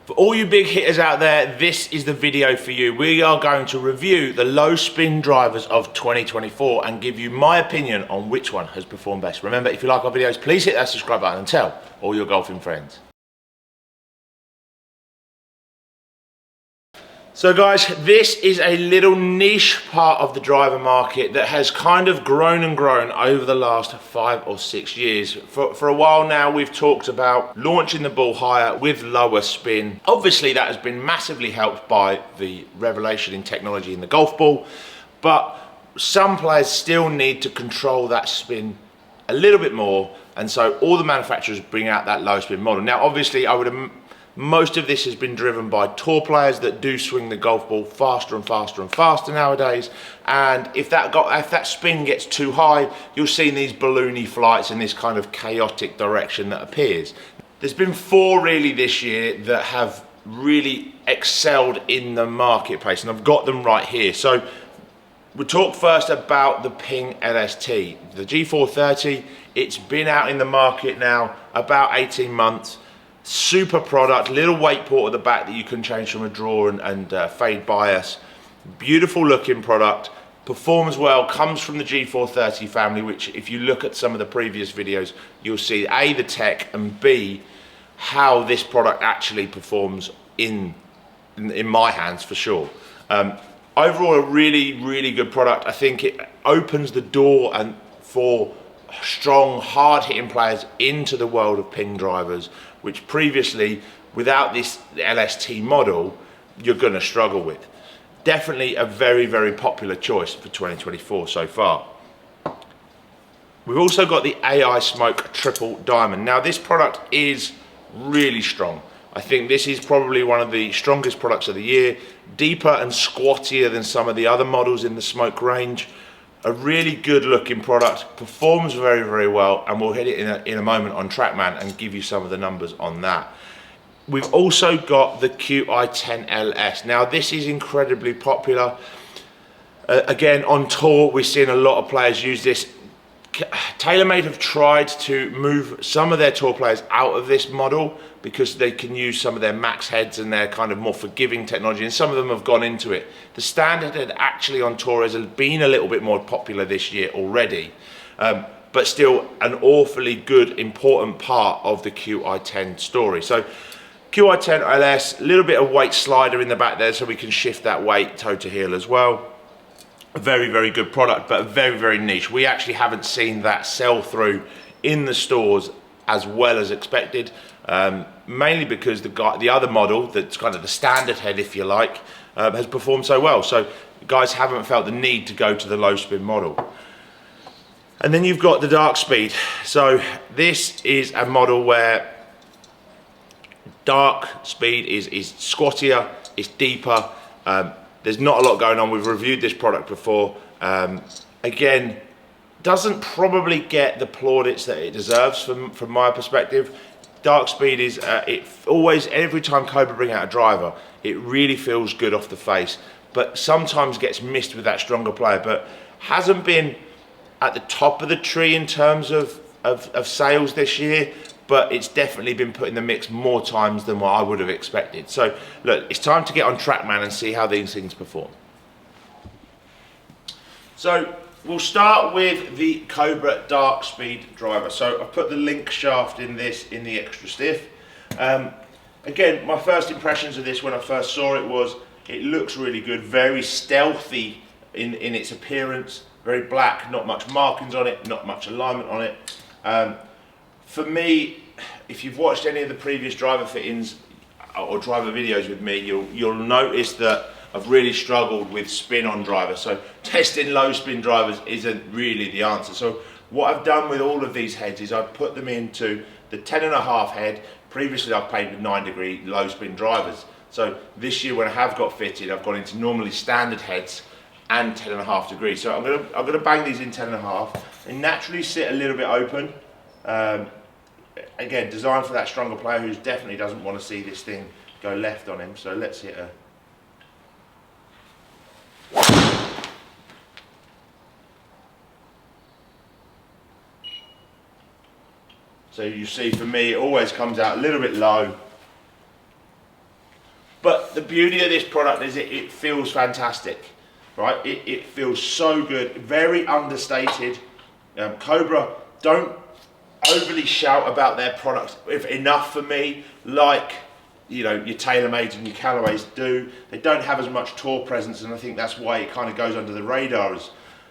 For all you big hitters out there, this is the video for you. We are going to review the low spin drivers of 2024 and give you my opinion on which one has performed best. Remember, if you like our videos, please hit that subscribe button and tell all your golfing friends. So guys, this is a little niche part of the driver market that has kind of grown and grown over the last 5 or 6 years. For a while now, we've talked about launching the ball higher with lower spin. Obviously, that has been massively helped by the revelation in technology in the golf ball, but some players still need to control that spin a little bit more, and so all the manufacturers bring out that low spin model. Now, obviously, most of this has been driven by tour players that do swing the golf ball faster and faster and faster nowadays. And if that spin gets too high, you'll see these balloony flights in this kind of chaotic direction that appears. There's been 4 really this year that have really excelled in the marketplace, and I've got them right here. So we'll talk first about the Qi10 LS, the G430. It's been out in the market now about 18 months. Super product, little weight port at the back that you can change from a draw and fade bias. Beautiful looking product, performs well, comes from the G430 family, which if you look at some of the previous videos, you'll see A, the tech, and B, how this product actually performs in my hands for sure. Overall, a really good product. I think it opens the door for strong, hard-hitting players into the world of ping drivers, which previously, without this LST model, you're going to struggle with. Definitely a very popular choice for 2024 so far. We've also got the AI Smoke Triple Diamond. Now, this product is really strong. I think this is probably one of the strongest products of the year, deeper and squattier than some of the other models in the Smoke range. A really good looking product, performs very well, and we'll hit it in a moment on TrackMan and give you some of the numbers on that. We've also got the Qi10 LS. Now, this is incredibly popular. Again, on tour, we're seeing a lot of players use this. TaylorMade have tried to move some of their tour players out of this model because they can use some of their max heads and their kind of more forgiving technology, and some of them have gone into it. The standard head actually on tour has been a little bit more popular this year already, but still an awfully good, important part of the Qi10 story. So Qi10 LS, a little bit of weight slider in the back there so we can shift that weight toe to heel as well. A very good product, but very niche. We actually haven't seen that sell through in the stores as well as expected, mainly because the other model, that's kind of the standard head if you like, has performed so well. So guys haven't felt the need to go to the low spin model. And then you've got the Darkspeed. So this is a model where Darkspeed is squattier, it's deeper. There's not a lot going on. We've reviewed this product before. Again, doesn't probably get the plaudits that it deserves from my perspective. Darkspeed is, every time Cobra bring out a driver, it really feels good off the face, but sometimes gets missed with that stronger player, but hasn't been at the top of the tree in terms of sales this year, but it's definitely been put in the mix more times than what I would have expected. So look, it's time to get on TrackMan and see how these things perform. So we'll start with the Cobra Darkspeed driver. So I've put the link shaft in the extra stiff. Again, my first impressions of this when I first saw it was, it looks really good, very stealthy in its appearance, very black, not much markings on it, not much alignment on it. For me, if you've watched any of the previous driver fittings or driver videos with me, you'll notice that I've really struggled with spin on drivers. So testing low spin drivers isn't really the answer. So what I've done with all of these heads is I've put them into the 10.5 head. Previously I've played with 9-degree low spin drivers. So this year when I have got fitted, I've gone into normally standard heads and 10.5 degrees. So I'm gonna bang these in 10.5. They naturally sit a little bit open. Again, designed for that stronger player who definitely doesn't want to see this thing go left on him. So let's hit a... So you see, for me, it always comes out a little bit low. the beauty of this product is it feels fantastic, right? It feels so good, very understated. Cobra don't overly shout about their products enough for me, like your TaylorMades and your Callaways do. They don't have as much tour presence, and I think that's why it kind of goes under the radar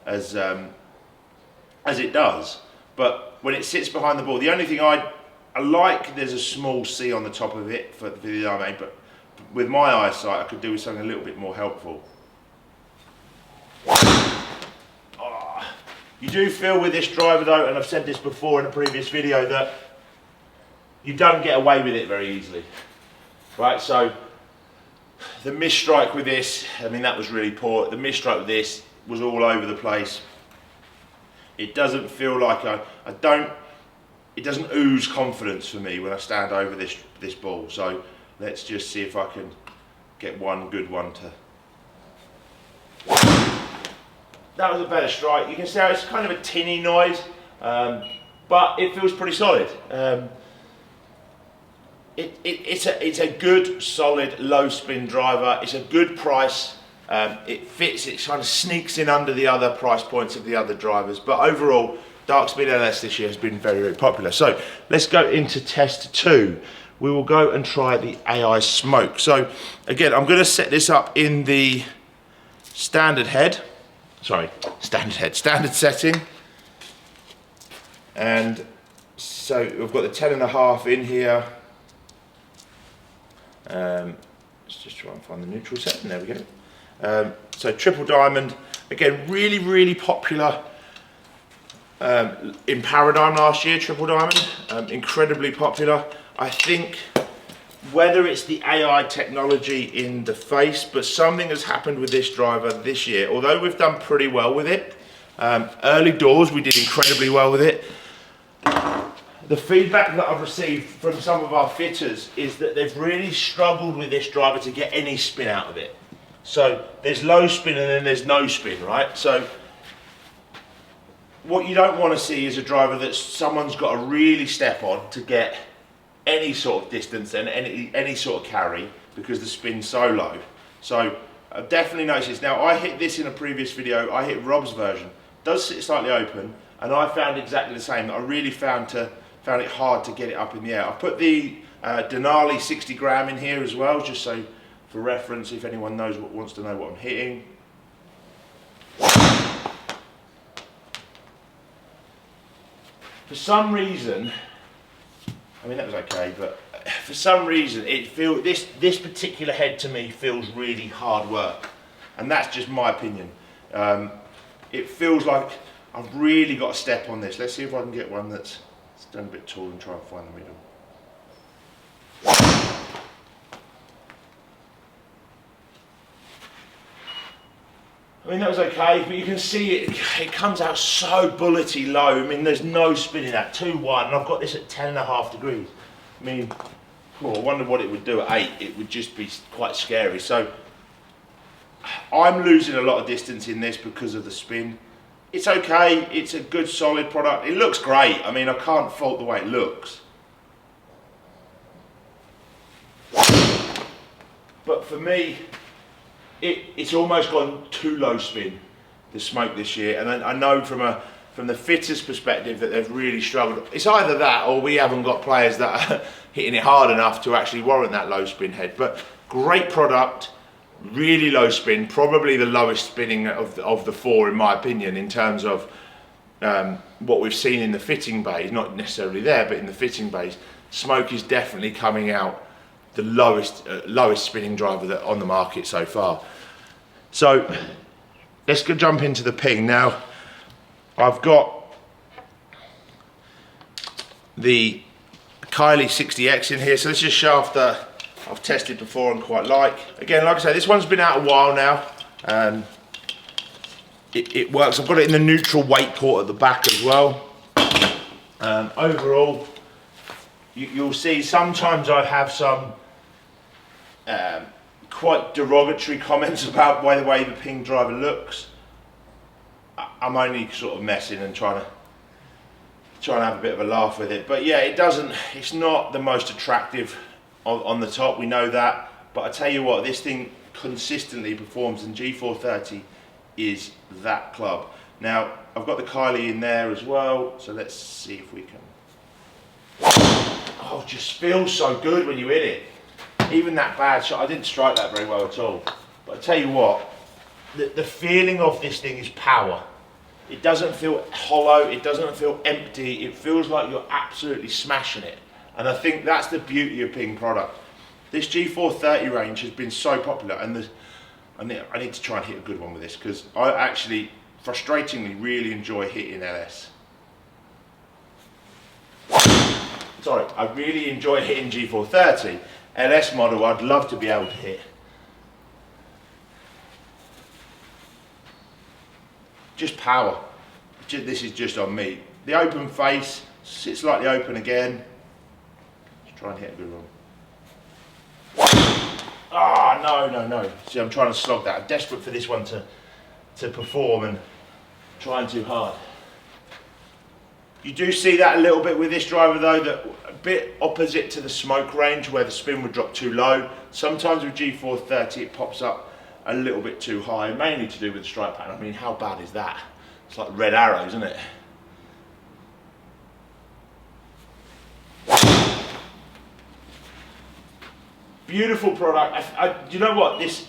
as it does. But when it sits behind the ball, the only thing I like, there's a small C on the top of it for the arm, but with my eyesight I could do with something a little bit more helpful. You do feel with this driver though, and I've said this before in a previous video, that you don't get away with it very easily, right? So the misstrike with this, I mean, that was really poor. The misstrike with this was all over the place. It doesn't feel like it doesn't ooze confidence for me when I stand over this ball. So let's just see if I can get one good one to. That was a better strike. You can see how it's kind of a tinny noise, but it feels pretty solid. It's a good, solid, low spin driver. It's a good price. It fits, it kind of sneaks in under the other price points of the other drivers. But overall, Darkspeed LS this year has been very, very popular. So let's go into test 2. We will go and try the AI Smoke. So again, I'm going to set this up in the standard setting. And so we've got the 10.5 in here. Let's just try and find the neutral setting. There we go. So triple diamond, again, really, really popular in Paradigm last year. Triple diamond, incredibly popular. I think whether it's the AI technology in the face, but something has happened with this driver this year. Although we've done pretty well with it, early doors we did incredibly well with it. The feedback that I've received from some of our fitters is that they've really struggled with this driver to get any spin out of it. So there's low spin and then there's no spin, right? So what you don't want to see is a driver that someone's got to really step on to get any sort of distance and any sort of carry, because the spin's so low. So I've definitely noticed this. Now, I hit this in a previous video. I hit Rob's version. It does sit slightly open, and I found exactly the same. I really found it hard to get it up in the air. I put the Denali 60 gram in here as well, just so for reference, if anyone wants to know what I'm hitting. For some reason, I mean, that was okay, but for some reason it feels, this particular head to me feels really hard work, and that's just my opinion. It feels like I've really got to step on this. Let's see if I can get one that's done a bit tall and try and find the middle. I mean, that was okay, but you can see it comes out so bullety low. I mean, there's no spinning at 2.1, and I've got this at 10.5 degrees. I mean, I wonder what it would do at 8. It would just be quite scary. So I'm losing a lot of distance in this because of the spin. It's okay, it's a good solid product. It looks great. I mean, I can't fault the way it looks. But for me, it's almost gone too low spin, the Smoke this year, and I know from the fitters' perspective that they've really struggled. It's either that or we haven't got players that are hitting it hard enough to actually warrant that low spin head. But great product, really low spin, probably the lowest spinning of the 4 in my opinion, in terms of what we've seen in the fitting bays, not necessarily there, but in the fitting bays. Smoke is definitely coming out the lowest spinning driver on the market so far. So let's go jump into the ping. Now I've got the Kylie 60X in here, so this is a shaft that I've tested before and quite like. Again, like I say, this one's been out a while now. It works. I've got it in the neutral weight port at the back as well. Overall, you'll see sometimes I have some quite derogatory comments about the way the ping driver looks. I'm only sort of messing and trying to have a bit of a laugh with it. But yeah, it's not the most attractive on the top, we know that. but I tell you what, this thing consistently performs, and Qi430 is that club. Now, I've got the Kylie in there as well, so let's see if we can. Oh, it just feels so good when you hit it. Even that bad shot, I didn't strike that very well at all. But I tell you what, the feeling of this thing is power. It doesn't feel hollow, it doesn't feel empty, it feels like you're absolutely smashing it. And I think that's the beauty of Ping product. This Qi430 range has been so popular, and I need to try and hit a good one with this, because I actually, frustratingly, really enjoy hitting LS. Sorry, I really enjoy hitting Qi430. LS model, I'd love to be able to hit. Just power. This is just on me. The open face, sit slightly open again. Let's try and hit a good one. Ah, no. See, I'm trying to slog that. I'm desperate for this one to perform, and trying too hard. You do see that a little bit with this driver though, that a bit opposite to the smoke range where the spin would drop too low. Sometimes with Qi430 it pops up a little bit too high, mainly to do with the strike pattern. I mean, how bad is that? It's like red arrows, isn't it? Beautiful product. You know what, this,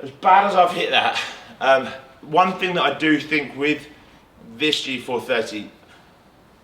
as bad as I've hit that, one thing that I do think with this Qi430,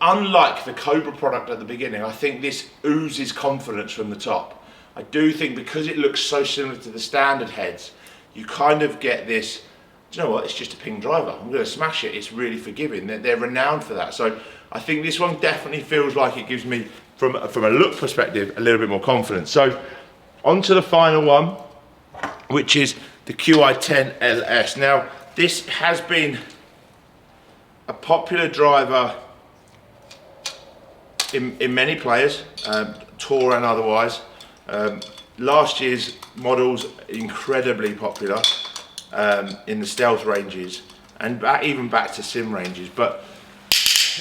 unlike the Cobra product at the beginning, I think this oozes confidence from the top. I do think because it looks so similar to the standard heads, you kind of get this, do you know what, it's just a Ping driver, I'm going to smash it, it's really forgiving. They're renowned for that. So I think this one definitely feels like it gives me, from a look perspective, a little bit more confidence. So on to the final one, which is the Qi10 LS. Now, this has been a popular driver in many players, tour and otherwise. Last year's models incredibly popular in the stealth ranges, and even back to sim ranges. But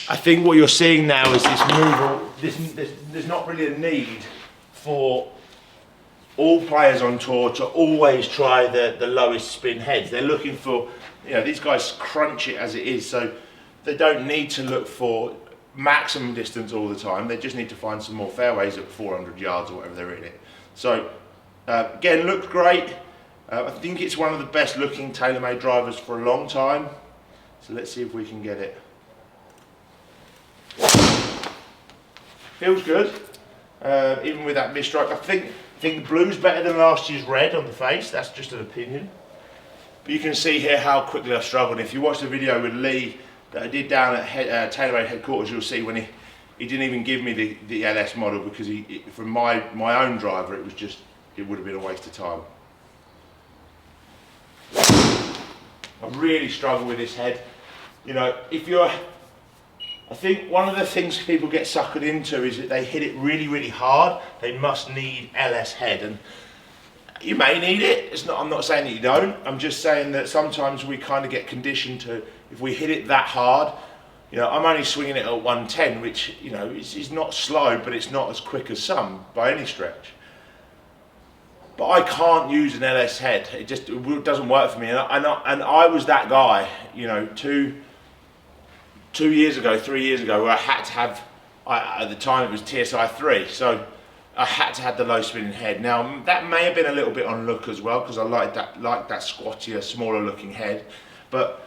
I think what you're seeing now is this move. There's not really a need for all players on tour to always try the lowest spin heads. They're looking for, you know, these guys crunch it as it is, so they don't need to look for maximum distance all the time. They just need to find some more fairways at 400 yards or whatever they're in it. So again, looked great. I think it's one of the best looking TaylorMade drivers for a long time. So let's see if we can get it. Feels good, even with that misstrike. I think blue's better than last year's red on the face. That's just an opinion. But you can see here how quickly I struggled. If you watch the video with Lee that I did down at TaylorMade headquarters, you'll see when he didn't even give me the LS model, because from my own driver, it would have been a waste of time. I really struggle with this head. You know, I think one of the things people get suckered into is that they hit it really, really hard. They must need LS head, and you may need it. I'm not saying that you don't. I'm just saying that sometimes we kind of get conditioned to, if we hit it that hard, you know, I'm only swinging it at 110, which, you know, is not slow, but it's not as quick as some by any stretch. But I can't use an LS head. It doesn't work for me. And I was that guy, you know, 3 years ago, where I had to have, at the time it was TSI 3, so I had to have the low spinning head. Now that may have been a little bit on look as well, because I like that squattier, smaller looking head. But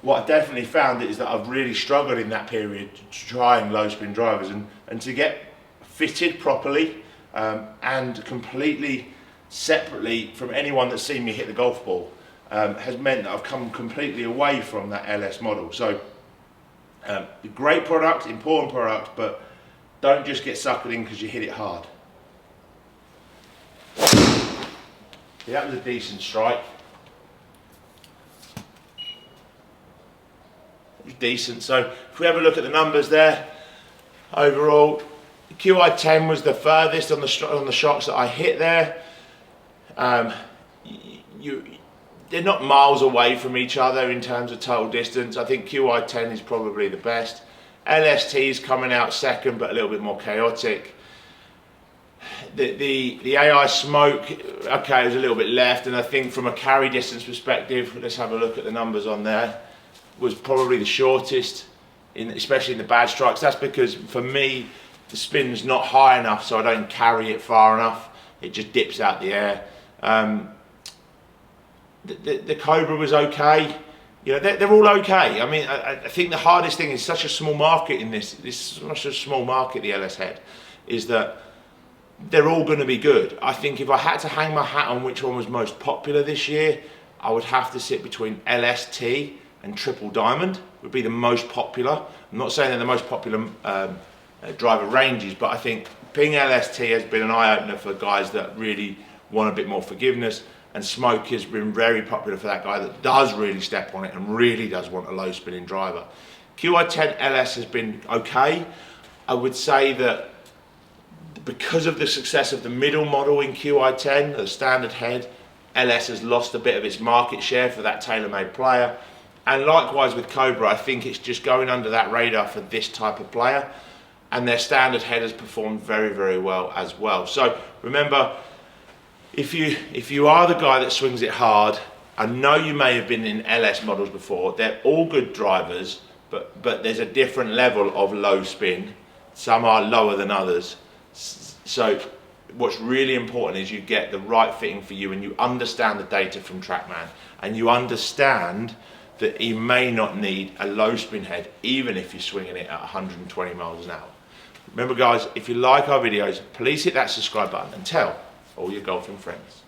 what I definitely found is that I've really struggled in that period trying low spin drivers, and to get fitted properly and completely separately from anyone that's seen me hit the golf ball has meant that I've come completely away from that LS model. So great product, important product, but don't just get suckered in because you hit it hard. Yeah, that was a decent strike. It was decent. So if we have a look at the numbers there, overall, the Qi10 was the furthest on the shots that I hit there. They're not miles away from each other in terms of total distance. I think Qi10 is probably the best. LST is coming out second, but a little bit more chaotic. The AI Smoke, okay, was a little bit left, and I think from a carry distance perspective, let's have a look at the numbers on there, was probably the shortest, especially in the bad strikes. That's because for me, the spin's not high enough, so I don't carry it far enough. It just dips out the air. The Cobra was okay. You know, they're all okay. I mean, I think the hardest thing is such a small market in this such a small market, the LS head, is that they're all going to be good. I think if I had to hang my hat on which one was most popular this year, I would have to sit between LST and Triple Diamond would be the most popular. I'm not saying they're the most popular driver ranges, but I think Ping LST has been an eye-opener for guys that really want a bit more forgiveness, and Smoke has been very popular for that guy that does really step on it and really does want a low spinning driver. Qi10 LS has been okay. I would say that because of the success of the middle model in Qi10, the standard head, LS has lost a bit of its market share for that TaylorMade player. And likewise with Cobra, I think it's just going under that radar for this type of player. And their standard head has performed very, very well as well. So remember, if you are the guy that swings it hard, I know you may have been in LS models before, they're all good drivers, but there's a different level of low spin. Some are lower than others. So what's really important is you get the right fitting for you, and you understand the data from TrackMan, and you understand that you may not need a low spin head even if you're swinging it at 120 miles an hour. Remember guys, if you like our videos, please hit that subscribe button and tell all your golfing friends.